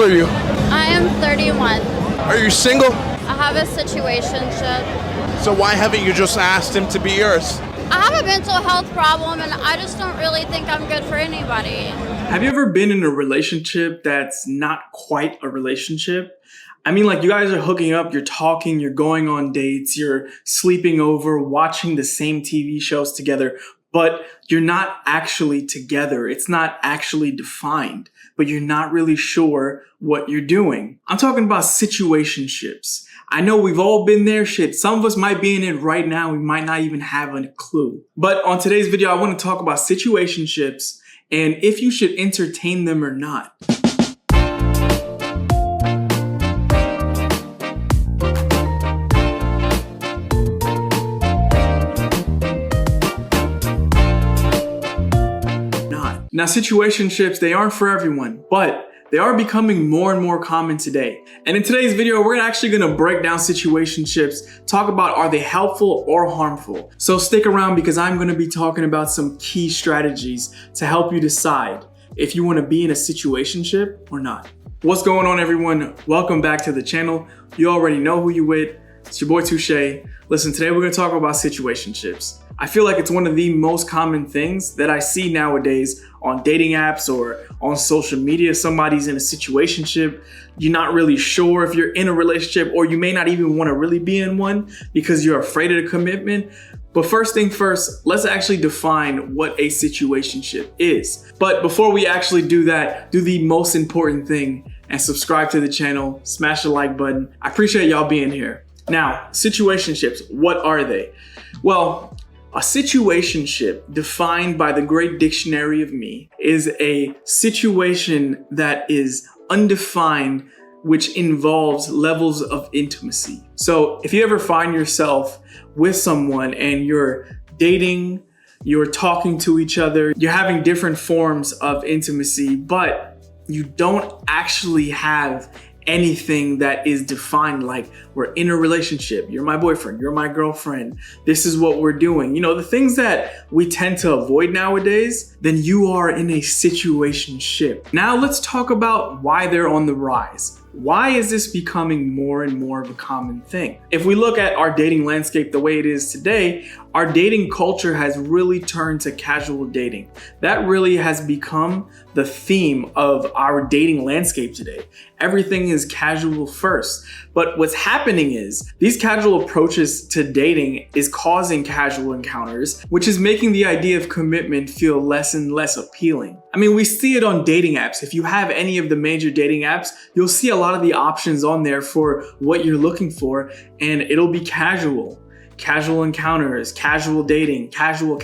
are you? I am 31. Are you single? I have a situationship. So why haven't you just asked him to be yours? I have a mental health problem and I just don't really think I'm good for anybody. Have you ever been in a relationship that's not quite a relationship? I mean, like, you guys are hooking up, you're talking, you're going on dates, you're sleeping over, watching the same TV shows together, but you're not actually together. It's not actually defined, but you're not really sure what you're doing. I'm talking about situationships. I know we've all been there. Shit, some of us might be in it right now. We might not even have a clue. But on today's video, I want to talk about situationships and if you should entertain them or not. Now, situationships, they aren't for everyone, but they are becoming more and more common today. And in today's video, we're actually gonna break down situationships, talk about are they helpful or harmful. So stick around because I'm gonna be talking about some key strategies to help you decide if you wanna be in a situationship or not. What's going on, everyone? Welcome back to the channel. You already know who you with. It's your boy Touché. Listen, today we're gonna talk about situationships. I feel like it's one of the most common things that I see nowadays on dating apps or on social media. Somebody's in a situationship. You're not really sure if you're in a relationship, or you may not even want to really be in one because you're afraid of the commitment. But first thing first, let's actually define what a situationship is. But before we actually do that, do the most important thing and subscribe to the channel, smash the like button. I appreciate y'all being here. Now, situationships, what are they? Well, a situationship, defined by the Great Dictionary of Me, is a situation that is undefined, which involves levels of intimacy. So if you ever find yourself with someone and you're dating, you're talking to each other, you're having different forms of intimacy, but you don't actually have anything that is defined, like we're in a relationship, you're my boyfriend, you're my girlfriend, this is what we're doing. You know, the things that we tend to avoid nowadays, then you are in a situationship. Now let's talk about why they're on the rise. Why is this becoming more and more of a common thing? If we look at our dating landscape the way it is today, our dating culture has really turned to casual dating. That really has become the theme of our dating landscape today. Everything is casual first. But what's happening is these casual approaches to dating is causing casual encounters, which is making the idea of commitment feel less and less appealing. I mean, we see it on dating apps. If you have any of the major dating apps, you'll see a lot of the options on there for what you're looking for, and it'll be casual. Casual encounters, casual dating, casual.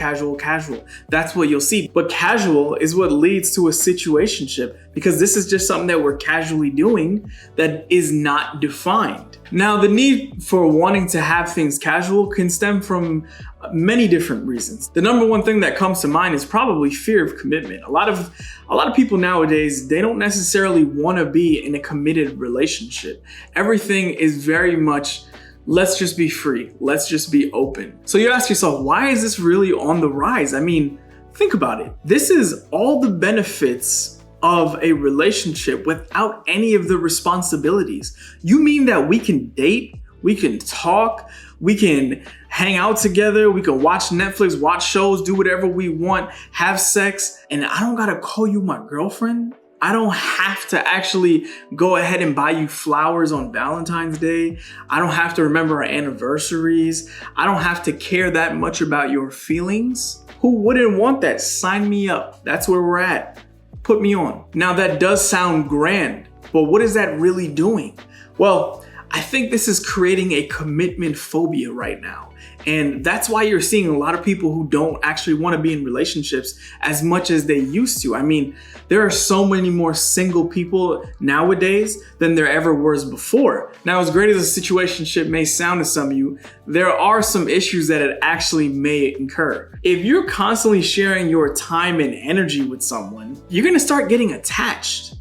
That's what you'll see. But casual is what leads to a situationship, because this is just something that we're casually doing that is not defined. Now, the need for wanting to have things casual can stem from many different reasons. The number one thing that comes to mind is probably fear of commitment. A lot of people nowadays, they don't necessarily want to be in a committed relationship. Everything is very much, let's just be free. Let's just be open. So you ask yourself, why is this really on the rise? I mean, think about it. This is all the benefits of a relationship without any of the responsibilities. You mean that we can date, we can talk, we can hang out together, we can watch Netflix, watch shows, do whatever we want, have sex, and I don't gotta call you my girlfriend? I don't have to actually go ahead and buy you flowers on Valentine's Day. I don't have to remember our anniversaries. I don't have to care that much about your feelings. Who wouldn't want that? Sign me up. That's where we're at. Put me on. Now, that does sound grand, but what is that really doing? Well, I think this is creating a commitment phobia right now. And that's why you're seeing a lot of people who don't actually want to be in relationships as much as they used to. I mean, there are so many more single people nowadays than there ever was before. Now, as great as a situationship may sound to some of you, there are some issues that it actually may incur. If you're constantly sharing your time and energy with someone, you're going to start getting attached.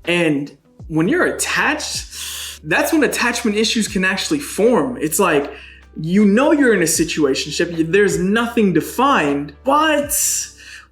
And when you're attached, that's when attachment issues can actually form. It's like, you know you're in a situationship, there's nothing defined, but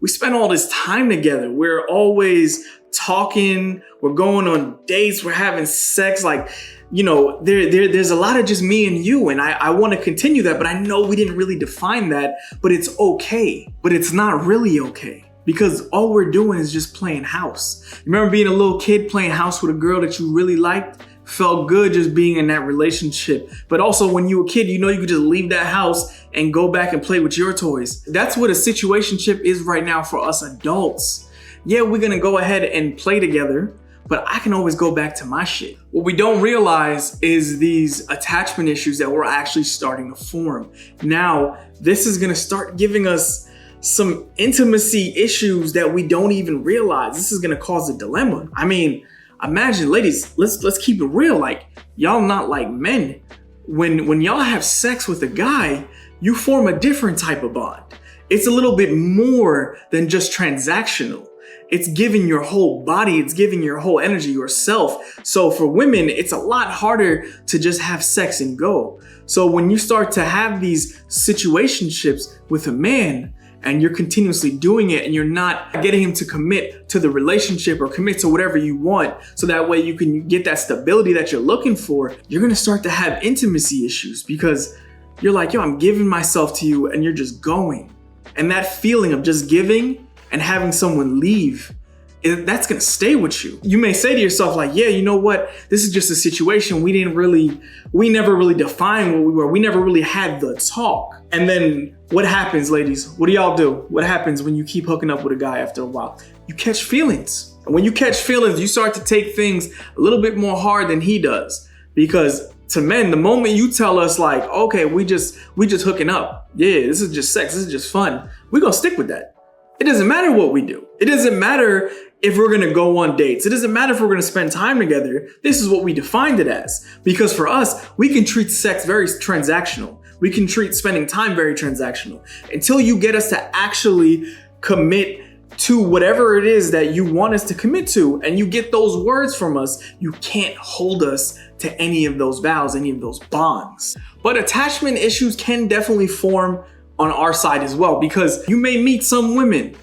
we spend all this time together. We're always talking, we're going on dates, we're having sex. Like, you know, there's a lot of just me and you, and I want to continue that, but I know we didn't really define that, but it's okay. But it's not really okay. Because all we're doing is just playing house. You remember being a little kid playing house with a girl that you really liked? Felt good just being in that relationship. But also when you were a kid, you know you could just leave that house and go back and play with your toys. That's what a situationship is right now for us adults. Yeah, we're gonna go ahead and play together, but I can always go back to my shit. What we don't realize is these attachment issues that we're actually starting to form. Now, this is gonna start giving us some intimacy issues that we don't even realize. This is gonna cause a dilemma. I mean, imagine, ladies, let's keep it real. Like, y'all not like men. When y'all have sex with a guy, you form a different type of bond. It's a little bit more than just transactional. It's giving your whole body, it's giving your whole energy, yourself. So for women, it's a lot harder to just have sex and go. So when you start to have these situationships with a man, and you're continuously doing it and you're not getting him to commit to the relationship or commit to whatever you want, so that way you can get that stability that you're looking for, you're gonna start to have intimacy issues because you're like, yo, I'm giving myself to you and you're just going. And that feeling of just giving and having someone leave, that's gonna stay with you. You may say to yourself like, yeah, you know what? This is just a situation. We never really defined what we were. We never really had the talk. And then what happens, ladies? What do y'all do? What happens when you keep hooking up with a guy after a while? You catch feelings. And when you catch feelings, you start to take things a little bit more hard than he does. Because to men, the moment you tell us like, okay, we just hooking up. Yeah, this is just sex. This is just fun. We're gonna stick with that. It doesn't matter what we do. It doesn't matter if we're gonna go on dates. It doesn't matter if we're gonna spend time together. This is what we defined it as. Because for us, we can treat sex very transactional. We can treat spending time very transactional. Until you get us to actually commit to whatever it is that you want us to commit to, and you get those words from us, you can't hold us to any of those vows, any of those bonds. But attachment issues can definitely form on our side as well, because you may meet some women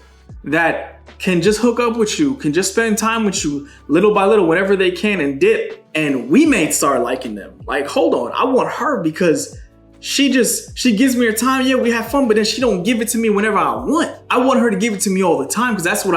that can just hook up with you, can just spend time with you little by little, whenever they can, and dip. And we may start liking them. Like, hold on, I want her because she gives me her time. Yeah, we have fun, but then she don't give it to me whenever I want. I want her to give it to me all the time because that's what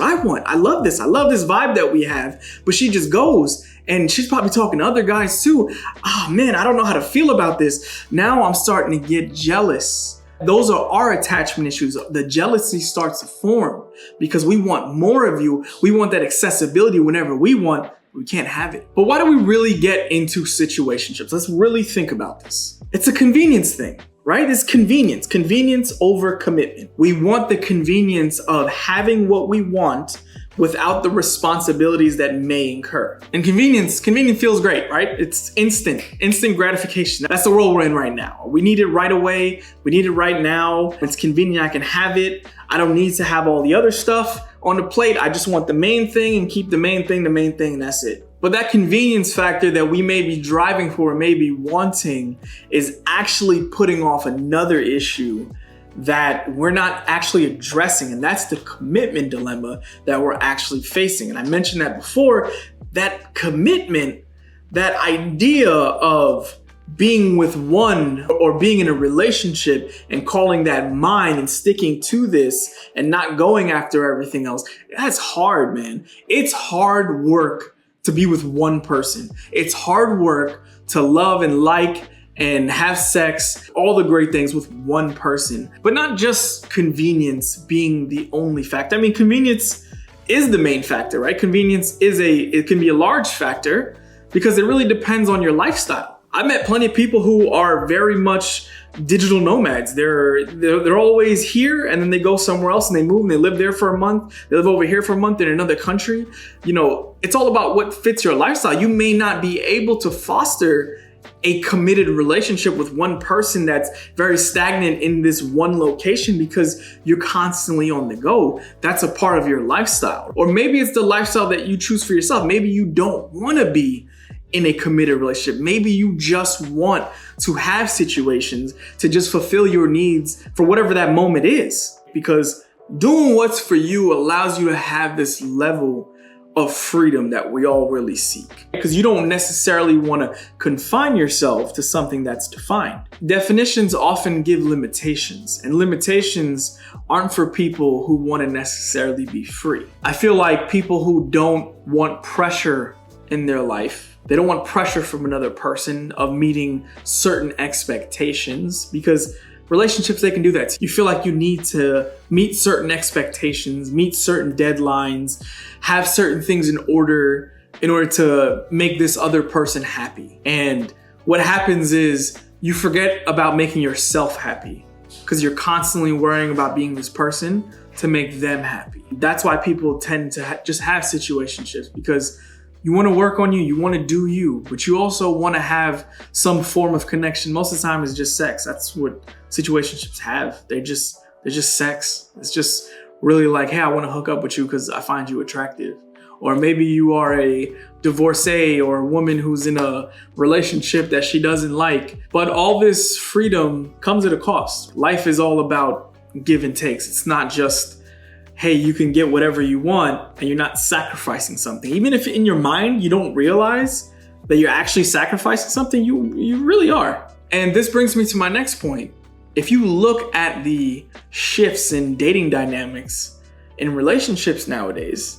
I want. I love this vibe that we have, but she just goes. And she's probably talking to other guys too. Oh man, I don't know how to feel about this. Now I'm starting to get jealous. Those are our attachment issues. The jealousy starts to form because we want more of you. We want that accessibility whenever we want. We can't have it. But why do we really get into situationships? Let's really think about this. It's a convenience thing, right? It's convenience over commitment. We want the convenience of having what we want without the responsibilities that may incur. And convenience feels great, right? It's instant gratification. That's the world we're in right now. We need it right away. We need it right now. It's convenient, I can have it. I don't need to have all the other stuff on the plate. I just want the main thing and keep the main thing, and that's it. But that convenience factor that we may be driving for, may be wanting, is actually putting off another issue that we're not actually addressing, and that's the commitment dilemma that we're actually facing. And I mentioned that before, that commitment, that idea of being with one or being in a relationship and calling that mine and sticking to this and not going after everything else, that's hard, man. It's hard work to be with one person. It's hard work to love and like and have sex, all the great things with one person, but not just convenience being the only factor. I mean, convenience is the main factor, right? Convenience it can be a large factor because it really depends on your lifestyle. I met plenty of people who are very much digital nomads. They're always here and then they go somewhere else and they move and they live there for a month. They live over here for a month in another country. You know, it's all about what fits your lifestyle. You may not be able to foster a committed relationship with one person that's very stagnant in this one location because you're constantly on the go. That's a part of your lifestyle. Or maybe it's the lifestyle that you choose for yourself. Maybe you don't want to be in a committed relationship. Maybe you just want to have situations to just fulfill your needs for whatever that moment is. Because Doing what's for you allows you to have this level of freedom that we all really seek. Because you don't necessarily want to confine yourself to something that's defined. Definitions often give limitations, and limitations aren't for people who want to necessarily be free. I feel like people who don't want pressure in their life, they don't want pressure from another person of meeting certain expectations, because relationships, they can do that. You feel like you need to meet certain expectations, meet certain deadlines, have certain things in order to make this other person happy. And what happens is you forget about making yourself happy because you're constantly worrying about being this person to make them happy. That's why people tend to just have situationships, because you want to work on you, you want to do you, but you also want to have some form of connection. Most of the time it's just sex. That's what situationships have. They're just sex. It's just really like, hey, I want to hook up with you because I find you attractive. Or maybe you are a divorcee or a woman who's in a relationship that she doesn't like. But all this freedom comes at a cost. Life is all about give and takes. It's not just, hey, you can get whatever you want and you're not sacrificing something. Even if in your mind you don't realize that you're actually sacrificing something, you really are. And this brings me to my next point. If you look at the shifts in dating dynamics in relationships nowadays,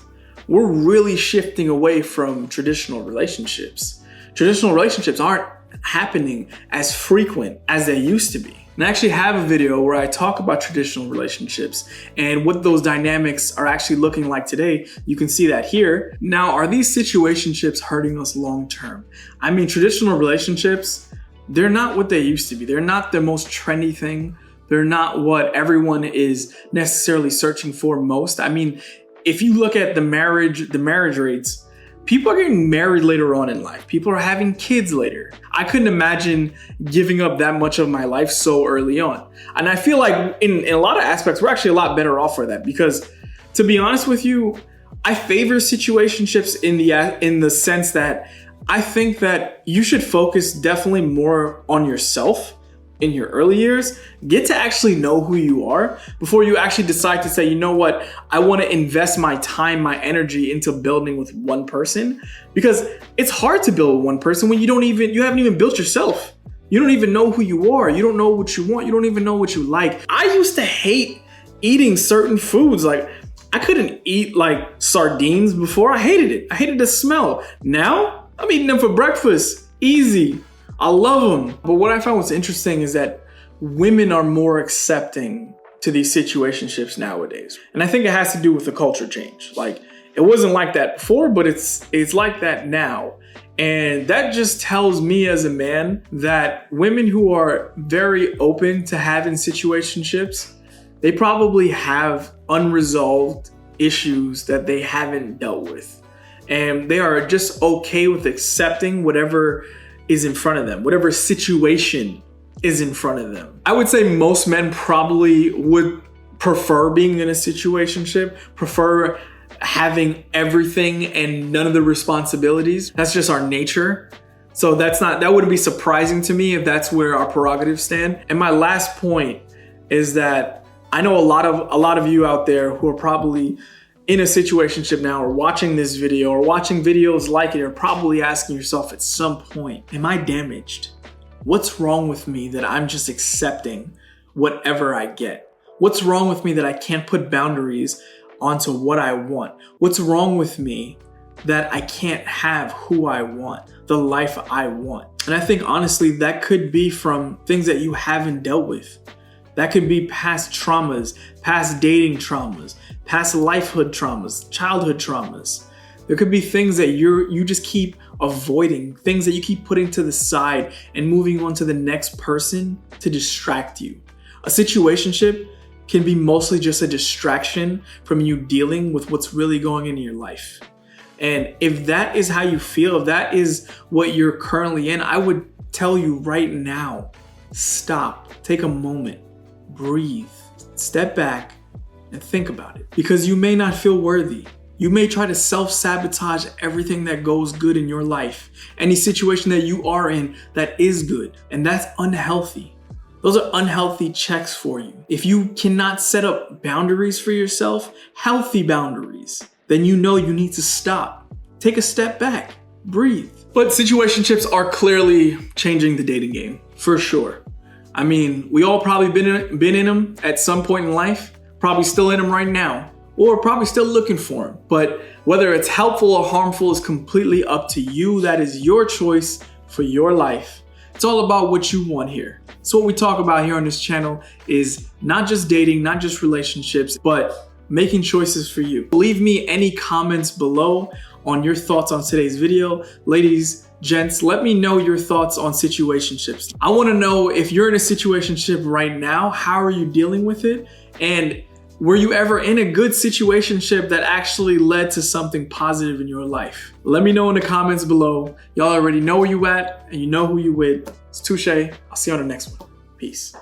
we're really shifting away from traditional relationships. Traditional relationships aren't happening as frequent as they used to be. And I actually have a video where I talk about traditional relationships and what those dynamics are actually looking like today. You can see that here. Now, are these situationships hurting us long term? I mean, traditional relationships, they're not what they used to be. They're not the most trendy thing. They're not what everyone is necessarily searching for most. I mean, if you look at the marriage rates, people are getting married later on in life. People are having kids later. I couldn't imagine giving up that much of my life so early on. And I feel like in a lot of aspects, we're actually a lot better off for that, because to be honest with you, I favor situationships in the sense that I think that you should focus definitely more on yourself in your early years. Get to actually know who you are before you actually decide to say, you know what, I want to invest my time, my energy into building with one person, because it's hard to build with one person when you haven't even built yourself. You don't even know who you are. You don't know what you want. You don't even know what you like. I used to hate eating certain foods. Like, I couldn't eat like sardines before. I hated it. I hated the smell. Now I'm eating them for breakfast. Easy. I love them. But what I found was interesting is that women are more accepting to these situationships nowadays. And I think it has to do with the culture change. Like, it wasn't like that before, but it's like that now. And that just tells me as a man that women who are very open to having situationships, they probably have unresolved issues that they haven't dealt with. And they are just okay with accepting whatever is in front of them, whatever situation is in front of them. I would say most men probably would prefer being in a situationship, prefer having everything and none of the responsibilities. That's just our nature. So that wouldn't be surprising to me if that's where our prerogatives stand. And my last point is that I know a lot of you out there who are probably in a situationship now, or watching this video, or watching videos like it, are probably asking yourself at some point, am I damaged? What's wrong with me that I'm just accepting whatever I get? What's wrong with me that I can't put boundaries onto what I want? What's wrong with me that I can't have who I want, the life I want? And I think honestly, that could be from things that you haven't dealt with. That could be past traumas, past dating traumas, past lifehood traumas, childhood traumas. There could be things that you just keep avoiding, things that you keep putting to the side and moving on to the next person to distract you. A situationship can be mostly just a distraction from you dealing with what's really going into your life. And if that is how you feel, if that is what you're currently in, I would tell you right now, stop, take a moment, breathe, step back, and think about it. Because you may not feel worthy. You may try to self-sabotage everything that goes good in your life, any situation that you are in that is good, and that's unhealthy. Those are unhealthy checks for you. If you cannot set up boundaries for yourself, healthy boundaries, then you know you need to stop. Take a step back, breathe. But situationships are clearly changing the dating game, for sure. I mean, we all probably been in them at some point in life, probably still in them right now, or probably still looking for them. But whether it's helpful or harmful is completely up to you. That is your choice for your life. It's all about what you want here. So what we talk about here on this channel is not just dating, not just relationships, but making choices for you. Leave me any comments below on your thoughts on today's video. Ladies, gents, let me know your thoughts on situationships. I want to know if you're in a situationship right now, how are you dealing with it? And were you ever in a good situationship that actually led to something positive in your life? Let me know in the comments below. Y'all already know where you at and you know who you with. It's Touché. I'll see you on the next one. Peace.